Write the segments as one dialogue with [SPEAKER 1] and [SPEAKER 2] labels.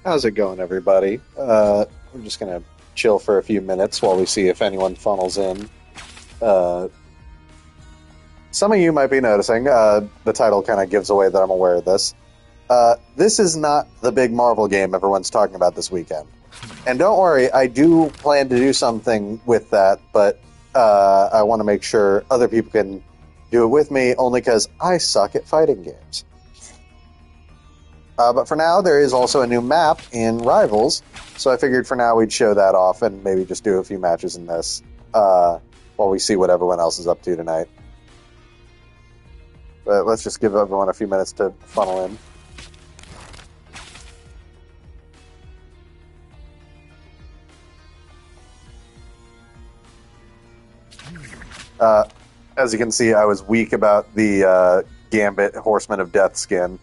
[SPEAKER 1] How's it going, everybody? We're just gonna chill for a few minutes while we see if anyone funnels in. Uh, some of you might be noticing the title kind of gives away that I'm aware of this. This is not the big Marvel game everyone's talking about this weekend. And don't worry, I do plan to do something with that, but I want to make sure other people can do it with me, only because I suck at fighting games. But for now, there is also a new map in Rivals, so I figured for now we'd show that off and maybe just do a few matches in this while we see what everyone else is up to tonight. But let's just give everyone a few minutes to funnel in. As you can see, I was weak about the Gambit Horseman of Death skin.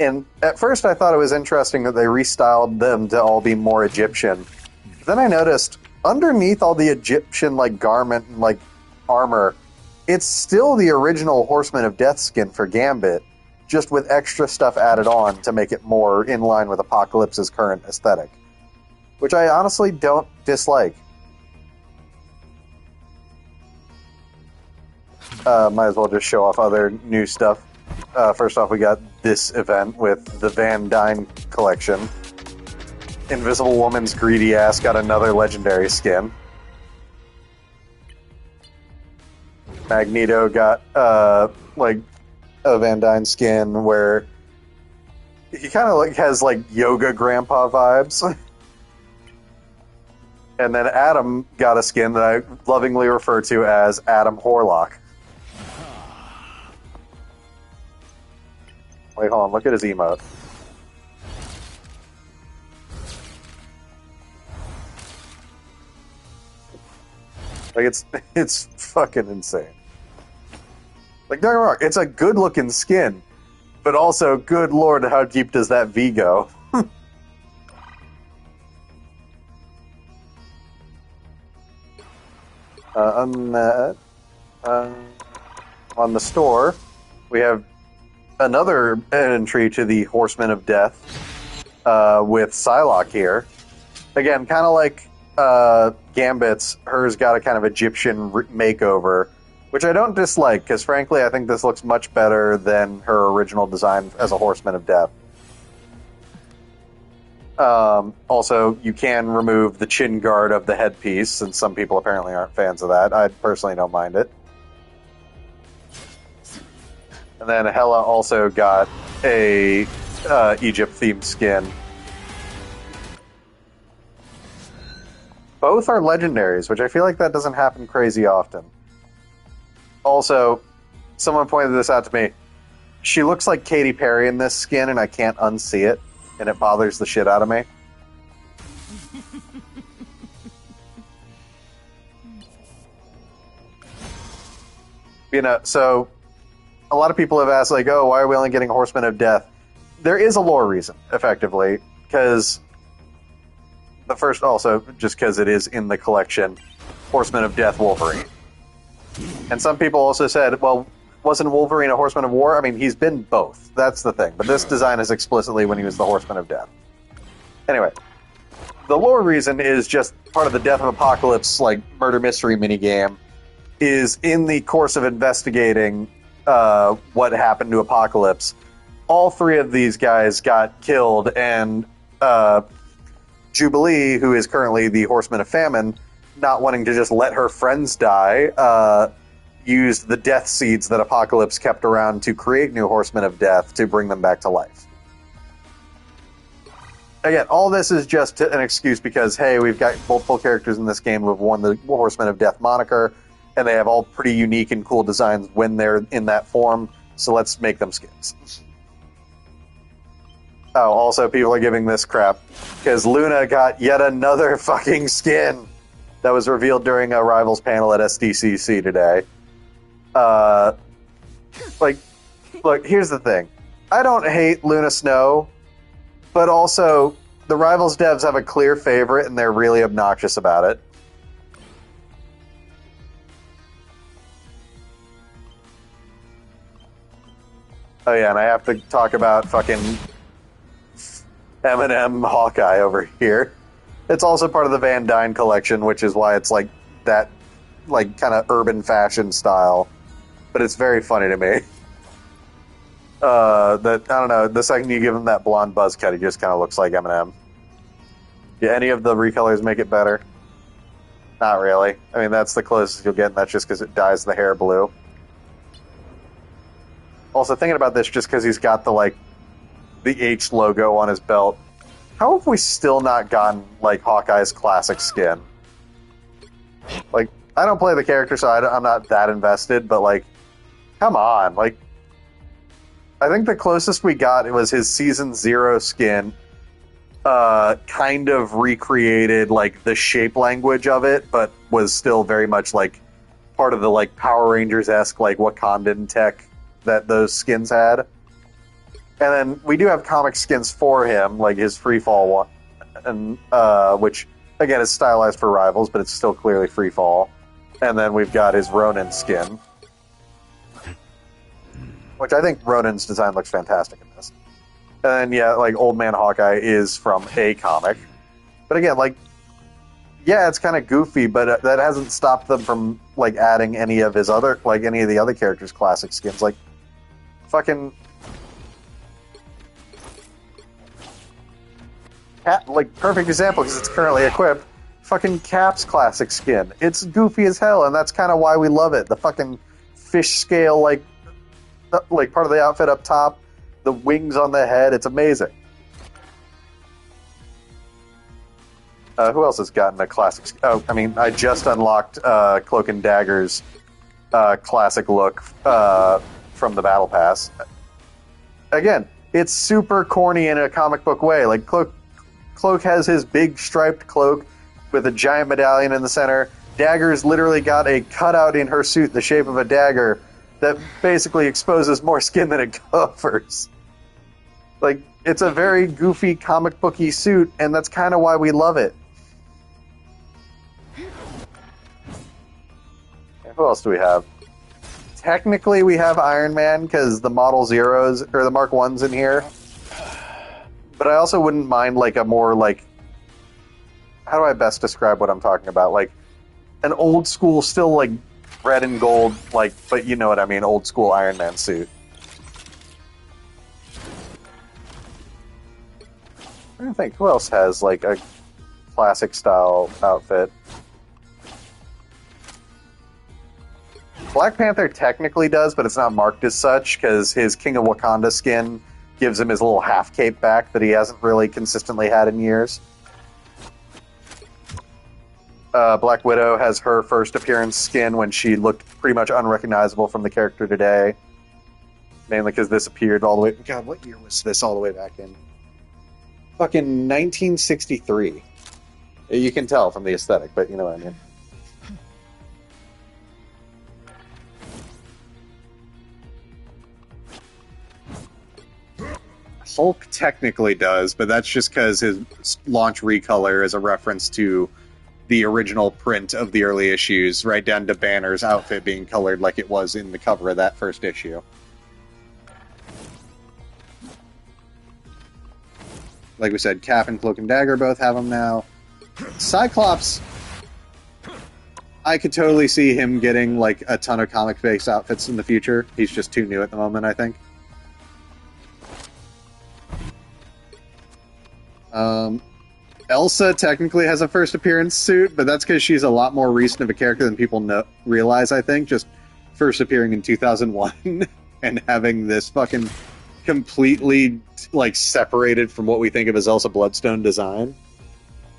[SPEAKER 1] And at first I thought it was interesting that they restyled them to all be more Egyptian. Then I noticed, underneath all the Egyptian garment and armor, it's still the original Horseman of Death skin for Gambit, just with extra stuff added on to make it more in line with Apocalypse's current aesthetic. Which I honestly don't dislike. Might as well just show off other new stuff. First off, we got this event with the Van Dyne collection. Invisible Woman's greedy ass got another legendary skin. Magneto got a Van Dyne skin where he kind of has yoga grandpa vibes. And then Adam got a skin that I lovingly refer to as Adam Horlock. Wait, hold on. Look at his emote. It's fucking insane. Don't get me wrong, it's a good-looking skin, but also, good lord, how deep does that V go? On the store, we have another entry to the Horseman of Death with Psylocke here. Again, kind of like Gambit's, hers got a kind of Egyptian makeover, which I don't dislike, because frankly I think this looks much better than her original design as a Horseman of Death. Also, you can remove the chin guard of the headpiece, since some people apparently aren't fans of that. I personally don't mind it. And then Hela also got a Egypt-themed skin. Both are legendaries, which I feel like that doesn't happen crazy often. Also, someone pointed this out to me. She looks like Katy Perry in this skin, and I can't unsee it, and it bothers the shit out of me. So a lot of people have asked, oh, why are we only getting Horseman of Death? There is a lore reason, effectively, because the first, also, just because it is in the collection, Horseman of Death Wolverine. And some people also said, well, wasn't Wolverine a Horseman of War? I mean, he's been both. That's the thing. But this design is explicitly when he was the Horseman of Death. Anyway, the lore reason is just part of the Death of Apocalypse, murder mystery minigame, is in the course of investigating what happened to Apocalypse. All three of these guys got killed, and Jubilee, who is currently the Horseman of Famine, not wanting to just let her friends die, used the death seeds that Apocalypse kept around to create new Horsemen of Death to bring them back to life. Again, all this is just an excuse because, hey, we've got multiple characters in this game who have won the Horseman of Death moniker, and they have all pretty unique and cool designs when they're in that form, so let's make them skins. Oh, also, people are giving this crap, because Luna got yet another fucking skin that was revealed during a Rivals panel at SDCC today. Look, here's the thing. I don't hate Luna Snow, but also, the Rivals devs have a clear favorite, and they're really obnoxious about it. Oh yeah, and I have to talk about fucking M&M Hawkeye over here. It's also part of the Van Dyne collection, which is why it's like that, like kind of urban fashion style. But it's very funny to me. That I don't know. The second you give him that blonde buzz cut, he just kind of looks like Eminem. Yeah, any of the recolors make it better? Not really. I mean, that's the closest you'll get, and that's just because it dyes the hair blue. Also, thinking about this, just because he's got the H logo on his belt, how have we still not gotten like Hawkeye's classic skin? Like, I don't play the character, so I'm not that invested. But like, come on, like. I think the closest we got was his Season 0 skin, kind of recreated like the shape language of it, but was still very much like part of the like Power Rangers-esque like Wakandan tech that those skins had. And then we do have comic skins for him, like his Freefall one, and which again is stylized for Rivals, but it's still clearly Freefall. And then we've got his Ronin skin, which I think Ronin's design looks fantastic in this. And then, yeah, like, Old Man Hawkeye is from a comic. But again, like, yeah, it's kind of goofy, but that hasn't stopped them from, like, adding any of his other, like, any of the other characters' classic skins. Like, fucking... like, perfect example, because it's currently equipped. Fucking Cap's classic skin. It's goofy as hell, and that's kind of why we love it. The fucking fish scale, like part of the outfit up top, the wings on the head, it's amazing. Who else has gotten a classic? Oh, I mean, I just unlocked Cloak and Dagger's classic look from the Battle Pass. Again, it's super corny in a comic book way. Like, Cloak has his big striped cloak with a giant medallion in the center. Dagger's literally got a cutout in her suit the shape of a dagger that basically exposes more skin than it covers. Like, it's a very goofy comic booky suit, and that's kind of why we love it. And who else do we have? Technically, we have Iron Man, because the Model Zeros, or the Mark 1's in here. But I also wouldn't mind, like, a more, like... How do I best describe what I'm talking about? Like, an old school, still, like, red and gold, like, but you know what I mean, old school Iron Man suit. I don't think, who else has, like, a classic style outfit? Black Panther technically does, but it's not marked as such, because his King of Wakanda skin gives him his little half cape back that he hasn't really consistently had in years. Black Widow has her first appearance skin when she looked pretty much unrecognizable from the character today. Mainly because this appeared all the way... God, what year was this all the way back in? Fucking 1963. You can tell from the aesthetic, but you know what I mean. Hulk technically does, but that's just because his launch recolor is a reference to the original print of the early issues, right down to Banner's outfit being colored like it was in the cover of that first issue. Like we said, Cap and Cloak and Dagger both have them now. Cyclops, I could totally see him getting like a ton of comic face outfits in the future. He's just too new at the moment, I think. Elsa technically has a first appearance suit, but that's because she's a lot more recent of a character than people realize, I think. Just first appearing in 2001 and having this fucking completely, like, separated from what we think of as Elsa Bloodstone design.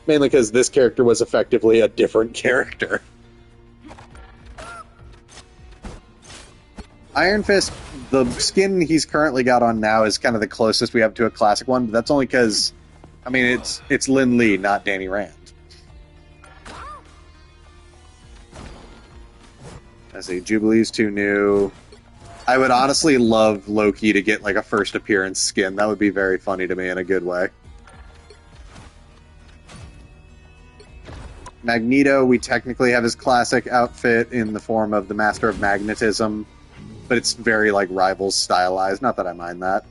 [SPEAKER 1] Mainly because this character was effectively a different character. Iron Fist, the skin he's currently got on now is kind of the closest we have to a classic one, but that's only because... I mean, it's Lin Lee, not Danny Rand. I see, Jubilee's too new. I would honestly love Loki to get, like, a first appearance skin. That would be very funny to me in a good way. Magneto, we technically have his classic outfit in the form of the Master of Magnetism, but it's very, like, Rivals stylized. Not that I mind that.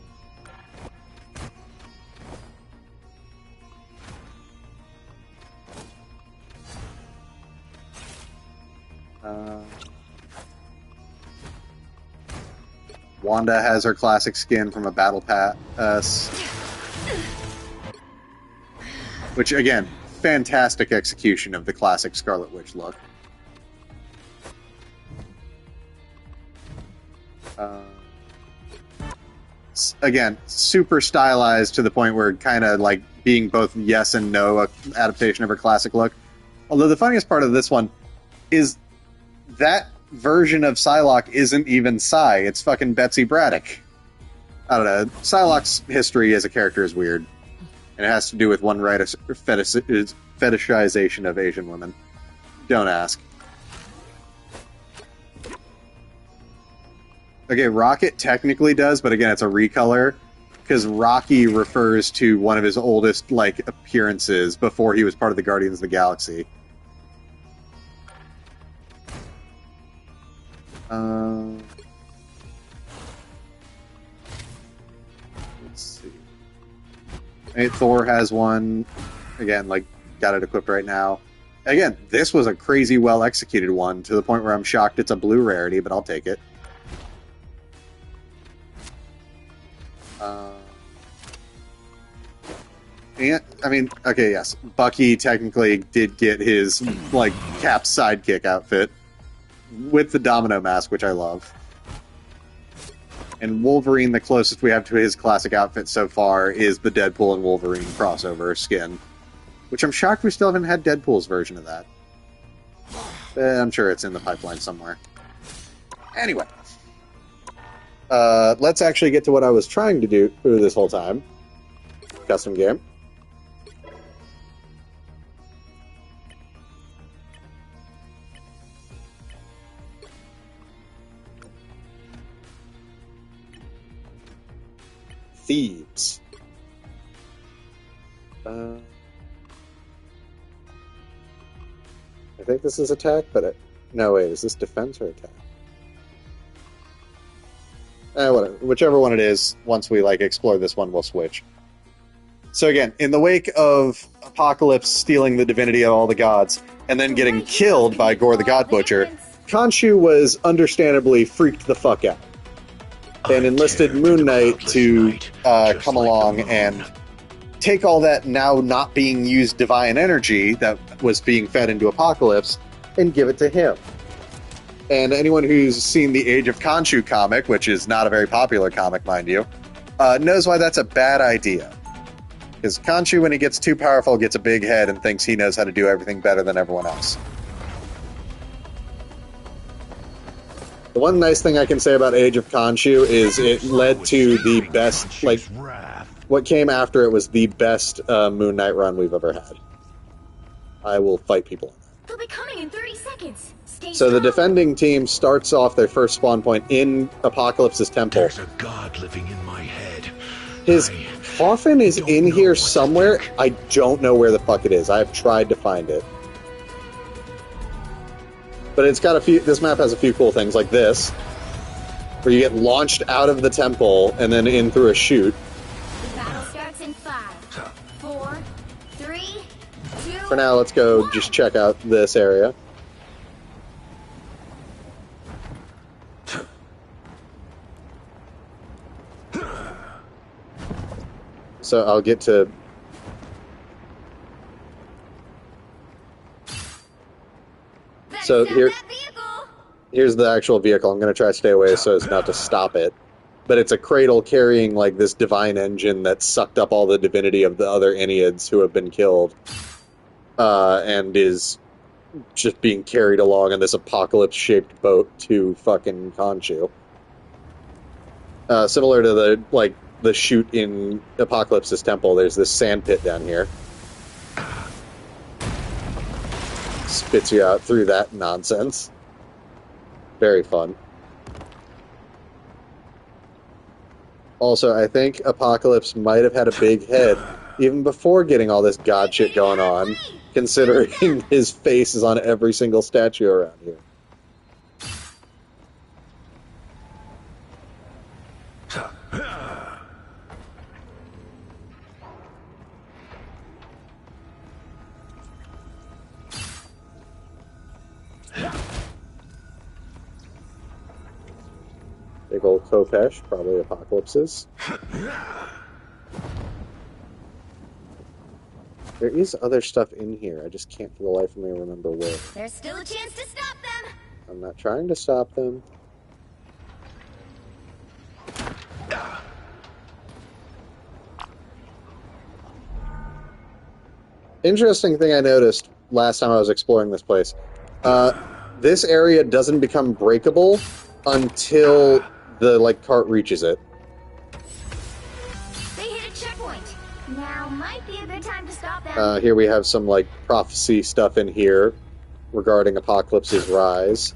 [SPEAKER 1] Wanda has her classic skin from a battle pass. Which, again, fantastic execution of the classic Scarlet Witch look. Again, super stylized to the point where kind of like being both yes and no adaptation of her classic look. Although the funniest part of this one is that version of Psylocke isn't even Psy, it's fucking Betsy Braddock. I don't know. Psylocke's history as a character is weird. And it has to do with one right fetishization of Asian women. Don't ask. Okay, Rocket technically does, but again, it's a recolor. Because Rocky refers to one of his oldest, like, appearances before he was part of the Guardians of the Galaxy. Let's see. Hey, Thor has one. Again, like, got it equipped right now. Again, this was a crazy well-executed one, to the point where I'm shocked it's a blue rarity, but I'll take it. And, I mean, okay, yes. Bucky technically did get his, like, Cap sidekick outfit with the domino mask, which I love. And Wolverine, the closest we have to his classic outfit so far is the Deadpool and Wolverine crossover skin. Which I'm shocked we still haven't had Deadpool's version of that. I'm sure it's in the pipeline somewhere. Anyway. Let's actually get to what I was trying to do this whole time. Custom game. Thieves. I think this is attack, but no, wait, is this defense or attack? Whatever. Whichever one it is, once we explore this one, we'll switch. So again, in the wake of Apocalypse stealing the divinity of all the gods, and then getting killed by Gore the God Butcher, Khonshu was understandably freaked the fuck out. And enlisted Moon Knight to come along and take all that now not being used divine energy that was being fed into Apocalypse and give it to him. And anyone who's seen the Age of Khonshu comic, which is not a very popular comic, mind you, knows why that's a bad idea. Because Khonshu, when he gets too powerful, gets a big head and thinks he knows how to do everything better than everyone else. The one nice thing I can say about Age of Khonshu is it led to the best, what came after it was the best Moon Knight run we've ever had. I will fight people on that.
[SPEAKER 2] They'll be coming in 30 seconds.
[SPEAKER 1] So the defending team starts off their first spawn point in Apocalypse's temple.
[SPEAKER 3] There's a god living in my head.
[SPEAKER 1] His coffin is in here somewhere. I don't know where the fuck it is. I've tried to find it. But it's got a few... This map has a few cool things, like this, where you get launched out of the temple and then in through a chute.
[SPEAKER 2] The battle starts in 5, 4, 3, 2...
[SPEAKER 1] For now, let's go just check out this area. So I'll get to... So here's the actual vehicle. I'm going to try to stay away so as not to stop it. But it's a cradle carrying this divine engine that sucked up all the divinity of the other Enneads who have been killed. And is just being carried along in this apocalypse-shaped boat to fucking Khonshu. Similar to the chute in Apocalypse's temple, there's this sand pit down here. Spits you out through that nonsense. Very fun. Also, I think Apocalypse might have had a big head even before getting all this god shit going on, considering his face is on every single statue around here. Big old Kopesh, probably Apocalypse's. There is other stuff in here. I just can't for the life of me remember where.
[SPEAKER 2] There's still a chance to stop them.
[SPEAKER 1] I'm not trying to stop them. Interesting thing I noticed last time I was exploring this place. This area doesn't become breakable until the cart reaches it.
[SPEAKER 2] They hit a checkpoint. Now might be a good time to stop them.
[SPEAKER 1] Here we have some prophecy stuff in here regarding Apocalypse's rise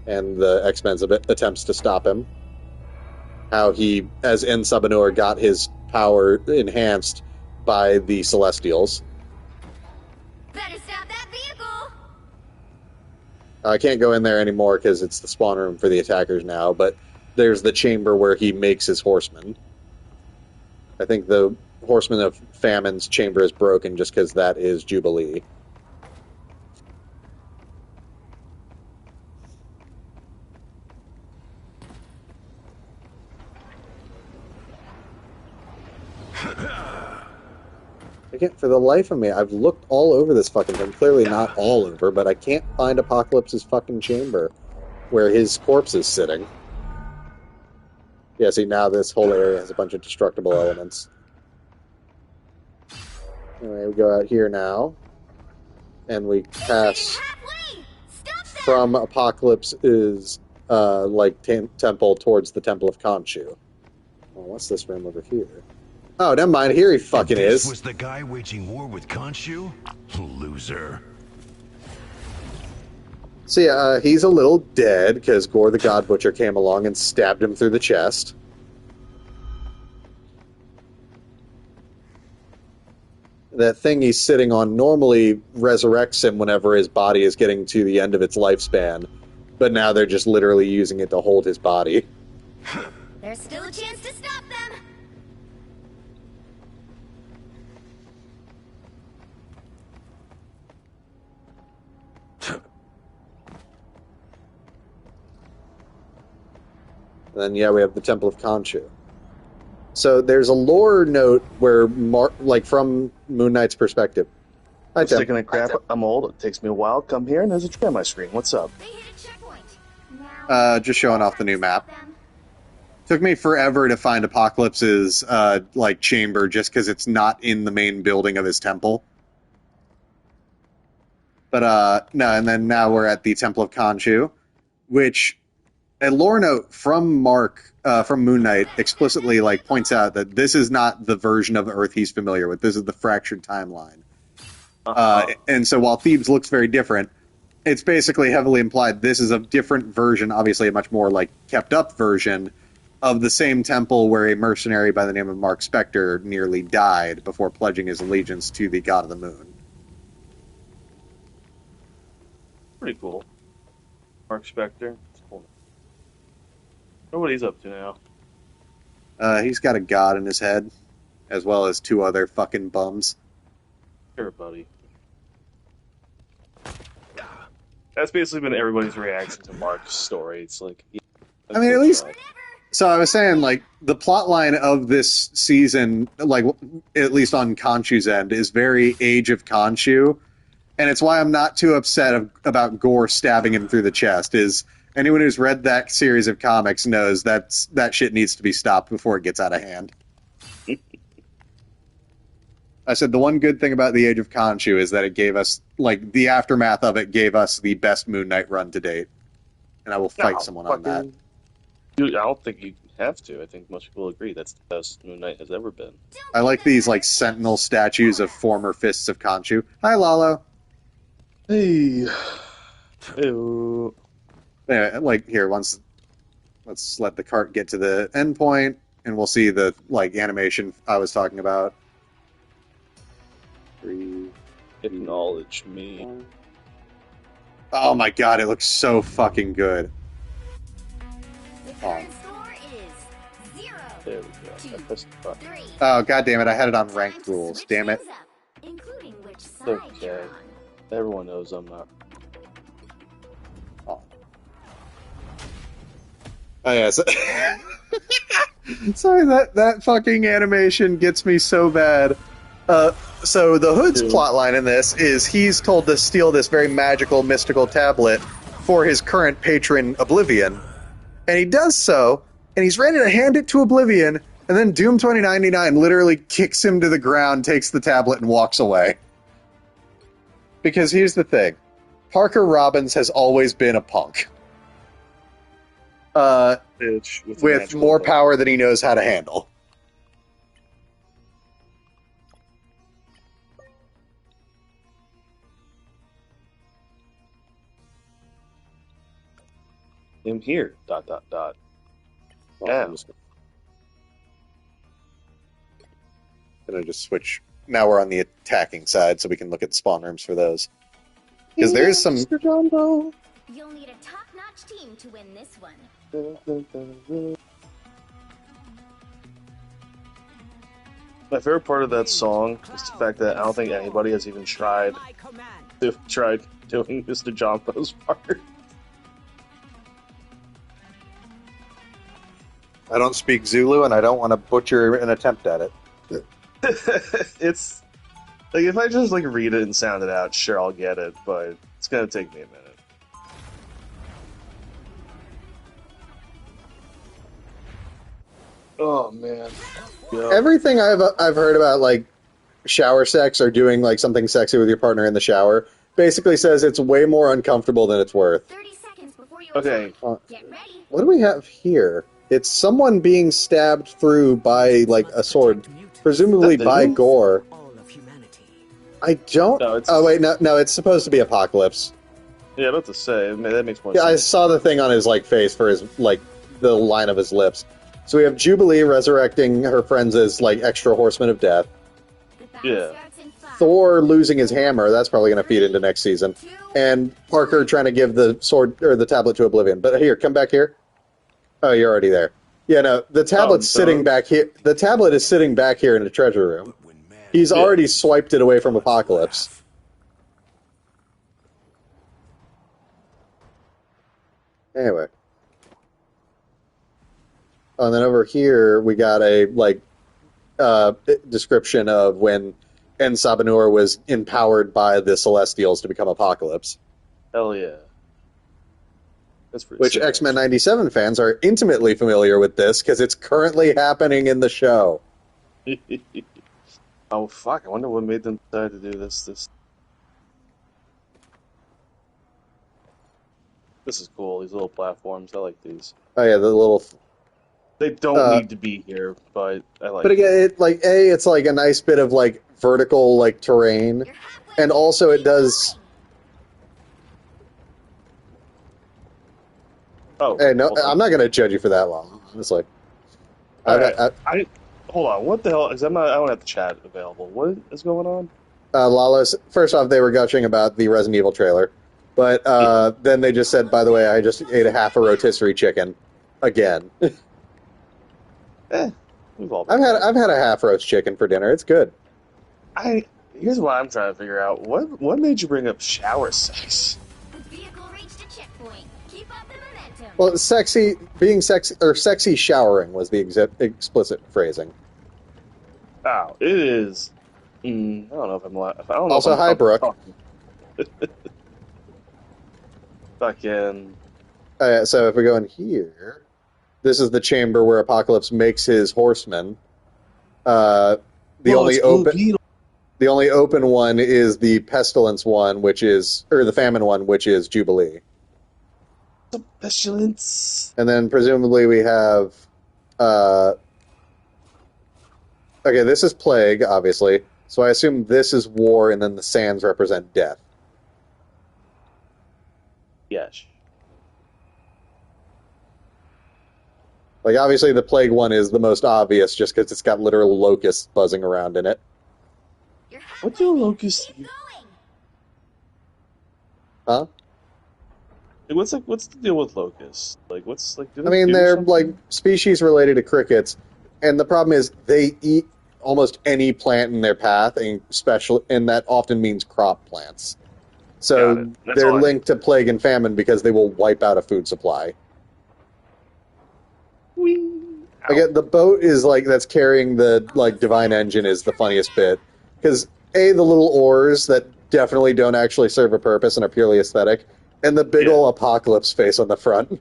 [SPEAKER 1] and the X-Men's attempts to stop him. How he, as En Sabanur, got his power enhanced by the Celestials.
[SPEAKER 2] Better stop that vehicle.
[SPEAKER 1] I can't go in there anymore because it's the spawn room for the attackers now, but there's the chamber where he makes his horsemen. I think the Horseman of Famine's chamber is broken just because that is Jubilee. Again, for the life of me, I've looked all over this fucking thing. Clearly not all over, but I can't find Apocalypse's fucking chamber where his corpse is sitting. Yeah, see, now this whole area has a bunch of destructible elements. Anyway, we go out here now, and we pass from Apocalypse's temple towards the Temple of Khonshu. Well, what's this room over here? Oh, never mind. Here he fucking is.
[SPEAKER 3] This was the guy waging war with Khonshu? Loser.
[SPEAKER 1] So yeah, he's a little dead because Gore the God Butcher came along and stabbed him through the chest. That thing he's sitting on normally resurrects him whenever his body is getting to the end of its lifespan, but now they're just literally using it to hold his body.
[SPEAKER 2] There's still a chance to stop them.
[SPEAKER 1] And then, yeah, we have the Temple of Khonshu. So there's a lore note where, from Moon Knight's perspective. Hi, Tim.
[SPEAKER 4] Taking a crap. I'm old. It takes me a while. Come here, and there's a tree on my screen. What's up?
[SPEAKER 2] They hit a checkpoint. Now
[SPEAKER 1] Just showing off the new map. Took me forever to find Apocalypse's, chamber just because it's not in the main building of his temple. But, no, and then now we're at the Temple of Khonshu, which a lore note from Mark, from Moon Knight, explicitly, points out that this is not the version of Earth he's familiar with. This is the fractured timeline. And so while Thebes looks very different, it's basically heavily implied this is a different version, obviously a much more, kept-up version of the same temple where a mercenary by the name of Mark Spector nearly died before pledging his allegiance to the God of the Moon.
[SPEAKER 4] Pretty cool. Mark Spector. It's cool. I wonder what he's up to now.
[SPEAKER 1] He's got a god in his head, as well as two other fucking bums.
[SPEAKER 4] Sure, buddy. That's basically been everybody's reaction to Mark's story. It's like, yeah,
[SPEAKER 1] I mean, at least... So I was saying, the plotline of this season, at least on Khonshu's end, is very Age of Khonshu, and it's why I'm not too upset about Gore stabbing him through the chest, is anyone who's read that series of comics knows that shit needs to be stopped before it gets out of hand. I said the one good thing about the Age of Khonshu is that it gave us, the aftermath of it gave us the best Moon Knight run to date. And I will fight someone on that.
[SPEAKER 4] Dude, I don't think you have to. I think most people agree that's the best Moon Knight has ever been.
[SPEAKER 1] I like these, sentinel statues of former Fists of Khonshu. Hi, Lalo.
[SPEAKER 4] Hey. Ew.
[SPEAKER 1] Anyway, here, let's let the cart get to the end point, and we'll see the, animation I was talking about. 3,
[SPEAKER 4] Acknowledge me.
[SPEAKER 1] Oh my god, it looks so fucking good.
[SPEAKER 2] the current score is 0.
[SPEAKER 4] There we go. I pressed the button.
[SPEAKER 2] 3.
[SPEAKER 1] Oh, god damn it, I had it on ranked
[SPEAKER 2] Time to
[SPEAKER 1] rules.
[SPEAKER 2] switch
[SPEAKER 1] Damn it.
[SPEAKER 2] things up, including which side
[SPEAKER 4] Okay.
[SPEAKER 2] you're on.
[SPEAKER 4] Everyone knows I'm not.
[SPEAKER 1] Oh. Oh, yes. Sorry, that fucking animation gets me so bad. So the Hood's
[SPEAKER 4] Dude.
[SPEAKER 1] plotline in this is he's told to steal this very magical, mystical tablet for his current patron, Oblivion. And he does so, and he's ready to hand it to Oblivion, and then Doom 2099 literally kicks him to the ground, takes the tablet, and walks away. Because here's the thing. Parker Robbins has always been a punk.
[SPEAKER 4] Bitch with
[SPEAKER 1] With more power than he knows how to handle.
[SPEAKER 4] Him here. ...
[SPEAKER 1] Oh,
[SPEAKER 4] Yeah.
[SPEAKER 1] I'm just gonna just switch. Now we're on the attacking side, so we can look at spawn rooms for those. Because there is some.
[SPEAKER 2] You'll need a top-notch team to win this one.
[SPEAKER 4] My favorite part of that song is the fact that I don't think anybody has even tried doing Mr. Jumbo's part.
[SPEAKER 1] I don't speak Zulu, and I don't want to butcher an attempt at it.
[SPEAKER 4] It's like if I just like read it and sound it out, sure I'll get it, but it's gonna take me a minute. Oh man. Yeah.
[SPEAKER 1] Everything I've heard about like shower sex or doing like something sexy with your partner in the shower basically says it's way more uncomfortable than it's worth.
[SPEAKER 2] 30 seconds before you
[SPEAKER 4] Okay.
[SPEAKER 2] attack. Get ready.
[SPEAKER 1] What do we have here? It's someone being stabbed through by like a sword, presumably
[SPEAKER 4] That
[SPEAKER 1] by
[SPEAKER 4] Venom?
[SPEAKER 1] Gore. I don't.
[SPEAKER 4] No, it's-
[SPEAKER 1] Oh wait, no, it's supposed to be Apocalypse.
[SPEAKER 4] Yeah, I was about to say, that makes more
[SPEAKER 1] Yeah, I
[SPEAKER 4] sense.
[SPEAKER 1] saw the thing on his like face for his like the line of his lips. So we have Jubilee resurrecting her friends as like extra horsemen of death.
[SPEAKER 2] The battle
[SPEAKER 4] Yeah.
[SPEAKER 2] starts in 5,
[SPEAKER 1] Thor losing his hammer, that's probably going to feed into next season.
[SPEAKER 2] 2,
[SPEAKER 1] And Parker trying to give the sword or the tablet to Oblivion. But here, come back here. Oh, you're already there. Yeah, no, the tablet's
[SPEAKER 4] so-
[SPEAKER 1] sitting back here. The tablet is sitting back here in the treasure room. He's
[SPEAKER 4] Yeah.
[SPEAKER 1] already swiped it away from Apocalypse. Anyway. Oh, and then over here we got a like description of when En Sabanur was empowered by the Celestials to become Apocalypse,
[SPEAKER 4] Hell yeah. That's pretty
[SPEAKER 1] which
[SPEAKER 4] sick.
[SPEAKER 1] X-Men 97 fans are intimately familiar with this because it's currently happening in the show.
[SPEAKER 4] Oh fuck! I wonder what made them decide to do this. This is cool. These little platforms. I like these.
[SPEAKER 1] Oh yeah, the little.
[SPEAKER 4] They don't need to be here, but I like.
[SPEAKER 1] But again, it's like a nice bit of like vertical like terrain,
[SPEAKER 2] you're halfway.
[SPEAKER 1] and also it
[SPEAKER 2] Keep
[SPEAKER 1] does.
[SPEAKER 4] Oh,
[SPEAKER 1] Hey, no,
[SPEAKER 4] hold on.
[SPEAKER 1] I'm not going to judge you for that long. It's like,
[SPEAKER 4] Alright.
[SPEAKER 1] I
[SPEAKER 4] Hold on. What the hell? Because I don't have the chat available. What is going on?
[SPEAKER 1] Lala's. First off, they were gushing about the Resident Evil trailer, but then they just said, "By the way, I just ate a half a rotisserie chicken again."
[SPEAKER 4] We've all.
[SPEAKER 1] I've had a half roast chicken for dinner. It's good.
[SPEAKER 4] Here's what I'm trying to figure out. What made you bring up shower sex?
[SPEAKER 2] The vehicle reached a checkpoint. Keep up the momentum.
[SPEAKER 1] Well, sexy showering was the explicit phrasing.
[SPEAKER 4] Oh, it is. I don't know if I'm. I don't know.
[SPEAKER 1] Also,
[SPEAKER 4] if I'm
[SPEAKER 1] hi, Brooke.
[SPEAKER 4] talking. Fucking.
[SPEAKER 1] So if we go in here, this is the chamber where Apocalypse makes his horsemen. The only open one is the pestilence one, or the famine one, which is Jubilee.
[SPEAKER 4] Pestilence.
[SPEAKER 1] And then presumably we have. Okay, this is plague, obviously. So I assume this is war, and then the sands represent death.
[SPEAKER 4] Yes.
[SPEAKER 1] Like, obviously, the plague one is the most obvious, just because it's got literal locusts buzzing around in it.
[SPEAKER 2] You're
[SPEAKER 4] What
[SPEAKER 2] halfway
[SPEAKER 4] do
[SPEAKER 2] there.
[SPEAKER 4] locusts?
[SPEAKER 2] Keep going.
[SPEAKER 1] Huh?
[SPEAKER 4] What's the deal with locusts? Like, what's like? Do
[SPEAKER 1] I mean,
[SPEAKER 4] do
[SPEAKER 1] they're
[SPEAKER 4] something?
[SPEAKER 1] like species related to crickets, and the problem is they eat almost any plant in their path, and that often means crop plants.
[SPEAKER 4] Got
[SPEAKER 1] So
[SPEAKER 4] it. That's
[SPEAKER 1] they're
[SPEAKER 4] all I-
[SPEAKER 1] linked to plague and famine because they will wipe out a food supply. Again, the boat is like that's carrying the like divine engine is the funniest bit because the little oars that definitely don't actually serve a purpose and are purely aesthetic, and the big
[SPEAKER 4] Yeah.
[SPEAKER 1] ol' apocalypse face on the front.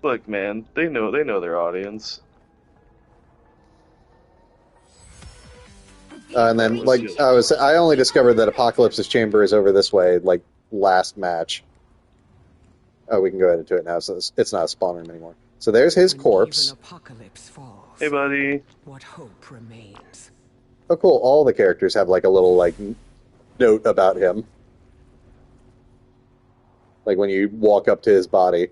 [SPEAKER 4] Look, man, they know their audience.
[SPEAKER 1] And then like I only discovered that Apocalypse's chamber is over this way like last match. Oh, we can go ahead into it now, so it's not a spawn room anymore. So there's his corpse.
[SPEAKER 5] When even apocalypse falls,
[SPEAKER 4] Hey, buddy.
[SPEAKER 5] what hope remains?
[SPEAKER 1] Oh, cool. All the characters have like a little like note about him. Like when you walk up to his body.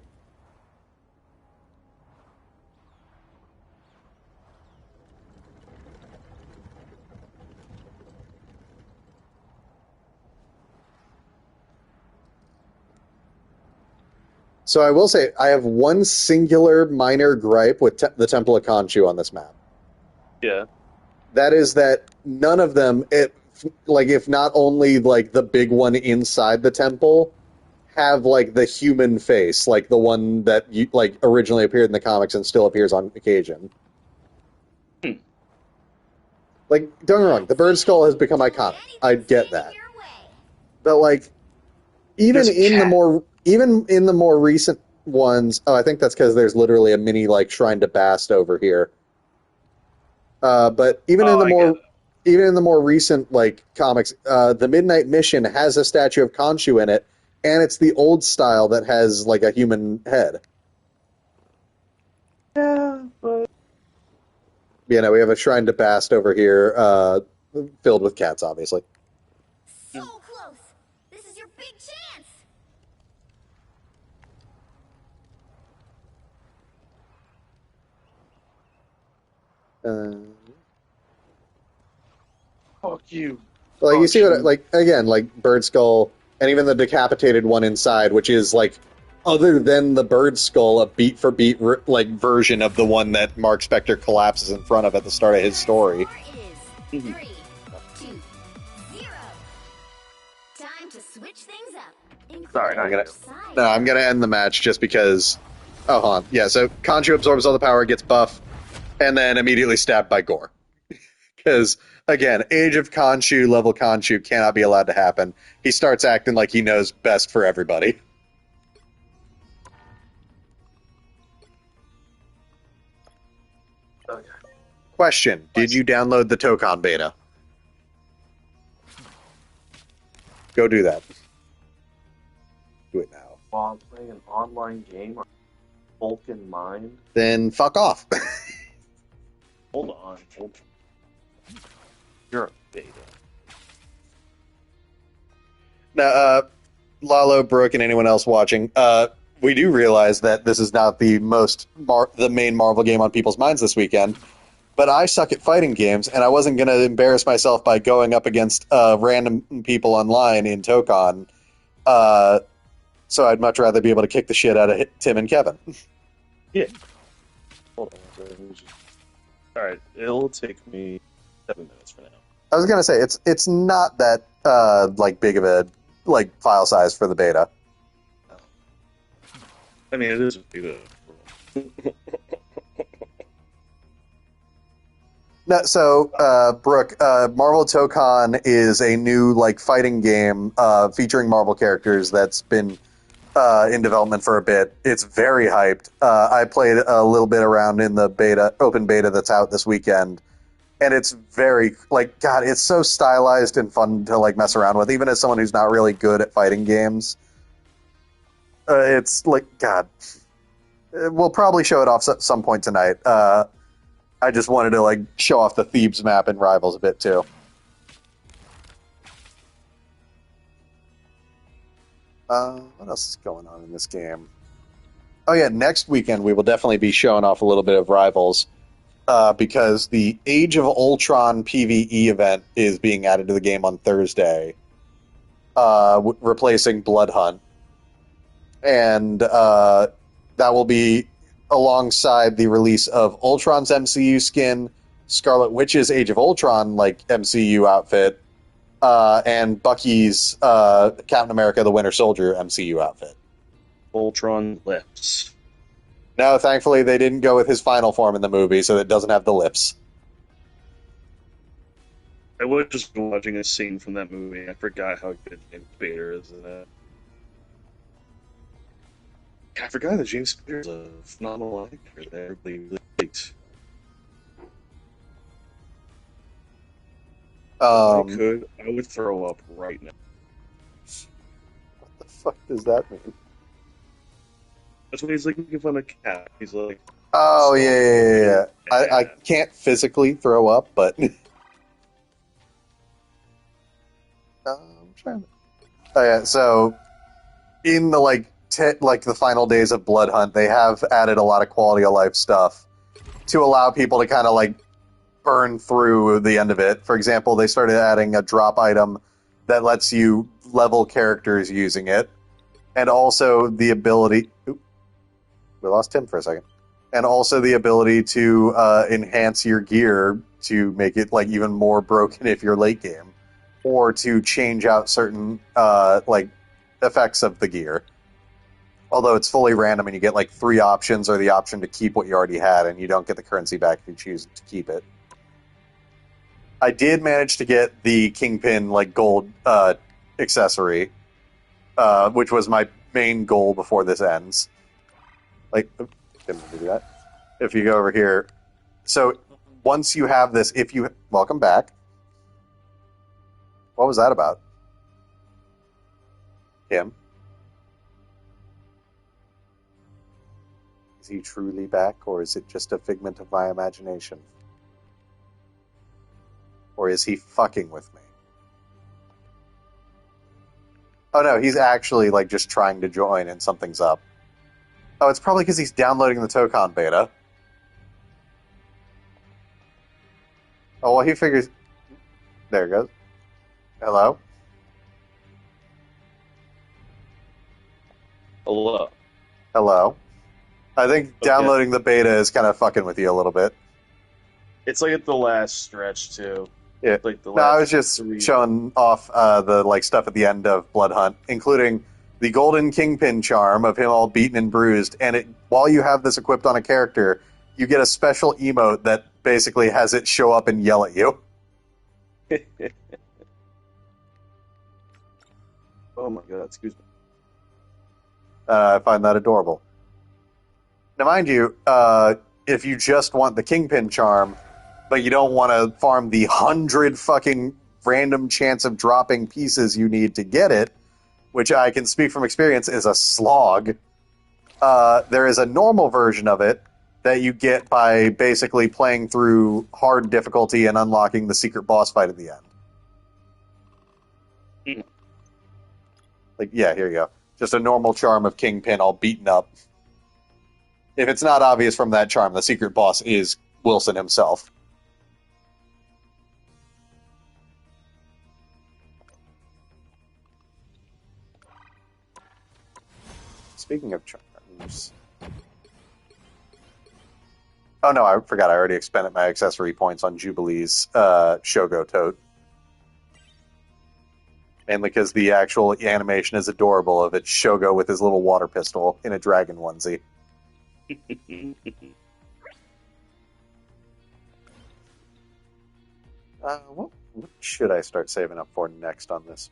[SPEAKER 1] So I will say, I have one singular minor gripe with the Temple of Khonshu on this map.
[SPEAKER 4] Yeah.
[SPEAKER 1] That is that none of them, if not only like the big one inside the temple, have like the human face, like the one that like originally appeared in the comics and still appears on occasion. Like, don't get me wrong, the bird skull has become iconic. I get that, but like, even in the more recent ones, I think that's because there's literally a mini like shrine to Bast over here. But even in the more recent like comics, the Midnight Mission has a statue of Khonshu in it, and it's the old style that has like a human head.
[SPEAKER 4] Yeah, but
[SPEAKER 1] You know, we have a shrine to Bast over here, filled with cats, obviously.
[SPEAKER 2] So close. This is your big chance.
[SPEAKER 4] fuck you.
[SPEAKER 1] Like you see what,
[SPEAKER 4] Khonshu.
[SPEAKER 1] like again, like Bird Skull, and even the decapitated one inside, which is like, other than the Bird Skull, a beat for beat like version of the one that Mark Spector collapses in front of at the start of his story.
[SPEAKER 2] Score is 3, 2, 0. Time to switch things up.
[SPEAKER 4] Sorry,
[SPEAKER 1] I'm gonna end the match just because. Oh, hold on. Yeah, so Khonshu absorbs all the power, gets buff, and then immediately stabbed by Gore. Because again, Age of Khonshu level Khonshu cannot be allowed to happen. He starts acting like he knows best for everybody.
[SPEAKER 4] Okay.
[SPEAKER 1] Question: did you download the Tokon beta? Go do that. Do it now.
[SPEAKER 4] While I'm playing an online game, or Vulcan Mind.
[SPEAKER 1] Then fuck off.
[SPEAKER 4] Hold on. You're a beta.
[SPEAKER 1] Now, Lalo, Brooke, and anyone else watching, we do realize that this is not the main Marvel game on people's minds this weekend. But I suck at fighting games, and I wasn't going to embarrass myself by going up against random people online in Tokon. So I'd much rather be able to kick the shit out of Tim and Kevin.
[SPEAKER 4] Yeah. Hold on. Alright, it'll take me 7 minutes for now.
[SPEAKER 1] I was going to say it's not that like big of a like file size for the beta.
[SPEAKER 4] I mean, it is a beta.
[SPEAKER 1] No, so, Brooke, Marvel Tokon is a new like fighting game featuring Marvel characters that's been in development for a bit. It's very hyped. I played a little bit around in the open beta that's out this weekend, and it's very like God. It's so stylized and fun to like mess around with, even as someone who's not really good at fighting games. It's like God. We'll probably show it off at some point tonight. I just wanted to like show off the Thebes map in Rivals a bit too. What else is going on in this game? Oh yeah, next weekend we will definitely be showing off a little bit of Rivals because the Age of Ultron PvE event is being added to the game on Thursday, replacing Blood Hunt, and that will be alongside the release of Ultron's MCU skin, Scarlet Witch's Age of Ultron like MCU outfit, and Bucky's Captain America: The Winter Soldier MCU outfit.
[SPEAKER 4] Ultron lips.
[SPEAKER 1] No, thankfully they didn't go with his final form in the movie, so it doesn't have the lips.
[SPEAKER 4] I was just watching a scene from that movie. I forgot how good James Spader is in that. I forgot that James Spader is a phenomenal actor that everybody really liked. If I could, I would throw up right now.
[SPEAKER 1] What the fuck does that mean?
[SPEAKER 4] That's when he's like making fun of Cat. He's like,
[SPEAKER 1] Oh, yeah. I can't physically throw up, but... I'm trying to... Oh, yeah, so... In the, like the final days of Blood Hunt, they have added a lot of quality of life stuff to allow people to kind of, like, burn through the end of it. For example, they started adding a drop item that lets you level characters using it. And also the ability... Oop, we lost Tim for a second. And also the ability to enhance your gear to make it like even more broken if you're late game, or to change out certain like effects of the gear. Although it's fully random, and you get like 3 options, or the option to keep what you already had, and you don't get the currency back if you choose to keep it. I did manage to get the Kingpin like gold accessory, which was my main goal before this ends. Like, didn't do that. If you go over here, so once you have this, if you welcome back. What was that about? Kim? Is he truly back, or is it just a figment of my imagination? Or is he fucking with me? Oh no, he's actually like just trying to join and something's up. Oh, it's probably because he's downloading the Tokon beta. Oh, well, he figures... There it goes. Hello?
[SPEAKER 4] hello.
[SPEAKER 1] Hello? I think downloading the beta is kind of fucking with you a little bit.
[SPEAKER 4] It's like at the last stretch, too.
[SPEAKER 1] Yeah.
[SPEAKER 4] Like the
[SPEAKER 1] No, I
[SPEAKER 4] last
[SPEAKER 1] was just
[SPEAKER 4] 3.
[SPEAKER 1] showing off the like stuff at the end of Blood Hunt, including the Golden Kingpin charm of him all beaten and bruised. And while you have this equipped on a character, you get a special emote that basically has it show up and yell at you.
[SPEAKER 4] Oh my god, excuse me.
[SPEAKER 1] I find that adorable. Now, mind you, if you just want the Kingpin charm, but you don't want to farm the 100 fucking random chance of dropping pieces you need to get it, which I can speak from experience is a slog, there is a normal version of it that you get by basically playing through hard difficulty and unlocking the secret boss fight at the end. Like, yeah, here you go. Just a normal charm of Kingpin all beaten up. If it's not obvious from that charm, the secret boss is Wilson himself. Speaking of charms... Oh no, I forgot. I already expended my accessory points on Jubilee's Shogo Tote. Mainly because the actual animation is adorable of it Shogo with his little water pistol in a dragon onesie. What should I start saving up for next on this?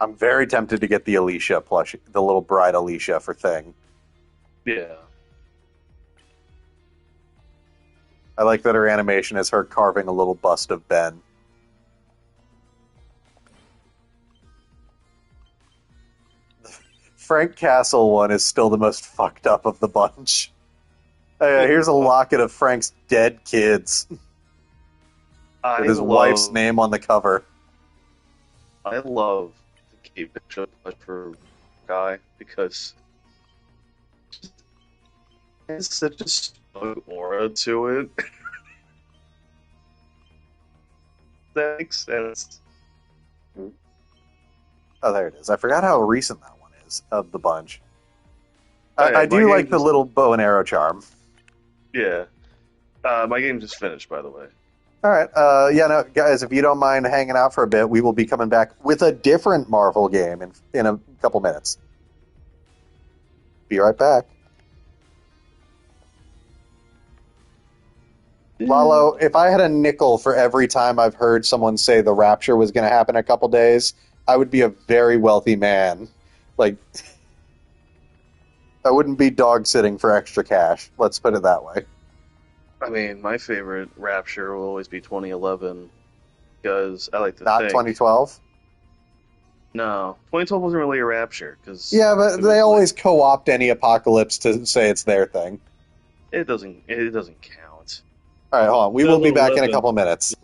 [SPEAKER 1] I'm very tempted to get the Alicia plushie, the little bride Alicia for Thing.
[SPEAKER 4] Yeah.
[SPEAKER 1] I like that her animation is her carving a little bust of Ben. The Frank Castle one is still the most fucked up of the bunch. Here's a locket of Frank's dead kids. With his wife's name on the cover.
[SPEAKER 4] I love the Kate Bishop for guy because it has such a strong aura to it. That makes sense.
[SPEAKER 1] Oh, there it is. I forgot how recent that one is of the bunch.
[SPEAKER 4] Oh, yeah,
[SPEAKER 1] I do like the little bow and arrow charm.
[SPEAKER 4] Yeah. My game just finished, by the way.
[SPEAKER 1] All right. Yeah, no, guys, if you don't mind hanging out for a bit, we will be coming back with a different Marvel game in a couple minutes. Be right back. Lalo, if I had a nickel for every time I've heard someone say the rapture was going to happen in a couple days, I would be a very wealthy man. Like, I wouldn't be dog sitting for extra cash. Let's put it that way.
[SPEAKER 4] I mean, my favorite Rapture will always be 2011 because I like to
[SPEAKER 1] Not
[SPEAKER 4] think.
[SPEAKER 1] 2012?
[SPEAKER 4] No, 2012 wasn't really a Rapture because
[SPEAKER 1] Yeah, but they always co-opt any apocalypse to say it's their thing.
[SPEAKER 4] it doesn't count.
[SPEAKER 1] All right, hold on. We will be back in a
[SPEAKER 4] 2011.
[SPEAKER 1] couple minutes.